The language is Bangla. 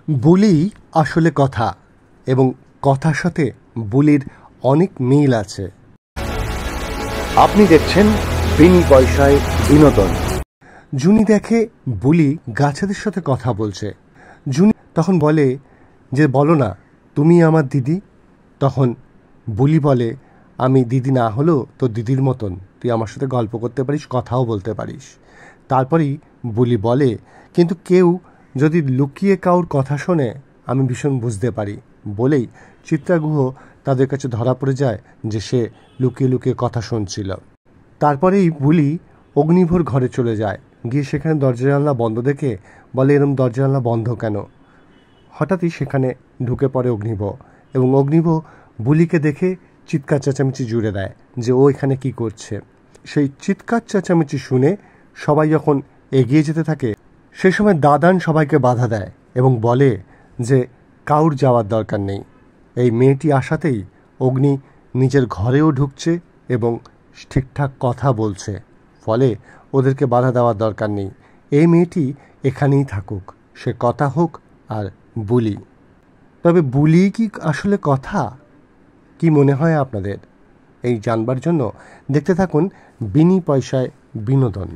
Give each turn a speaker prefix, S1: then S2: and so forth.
S1: বুলি আসলে কথা এবং কথার সাথে বুলির অনেক মিল আছে।
S2: আপনি দেখছেন বিনি পয়সায় বিনোদন।
S1: জুনি দেখে বুলি গাছেদের সাথে কথা বলছে। জুনি তখন বলে যে বলো না তুমি আমার দিদি। তখন বুলি বলে আমি দিদি না হলেও তোর দিদির মতন, তুই আমার সাথে গল্প করতে পারিস, কথাও বলতে পারিস। তারপরেই বুলি বলে কিন্তু কেউ যদি লুকিয়ে কাউর কথা শোনে আমি ভীষণ বুঝতে পারি। বলেই চিত্রাগুহ তাদের কাছে ধরা পড়ে যায় যে সে লুকিয়ে লুকিয়ে কথা শুনছিল। তারপরেই বুলি অগ্নিভোর ঘরে চলে যায়, গিয়ে সেখানে দরজা জানলা বন্ধ দেখে বলে এরম দরজা জানলা বন্ধ কেন। হঠাৎই সেখানে ঢুকে পড়ে অগ্নিভ এবং অগ্নিভ বুলিকে দেখে চিৎকার চেঁচামেচি জুড়ে দেয় যে ও এখানে কি করছে। সেই চিৎকার চেঁচামেচি শুনে সবাই যখন এগিয়ে যেতে থাকে সেই সময় দাদান সবাইকে বাধা দেয় এবং বলে যে কাউর যাওয়ার দরকার নেই। এই মেয়েটি আসাতেই অগ্নি নিজের ঘরেও ঢুকছে এবং ঠিকঠাক কথা বলছে, ফলে ওদেরকে বাধা দেওয়ার দরকার নেই। এই মেয়েটি এখানেই থাকুক, সে কথা হোক আর বুলি। তবে বুলি কি আসলে কথা? কি মনে হয় আপনাদের? এই জানবার জন্য দেখতে থাকুন বিনি পয়সায় বিনোদন।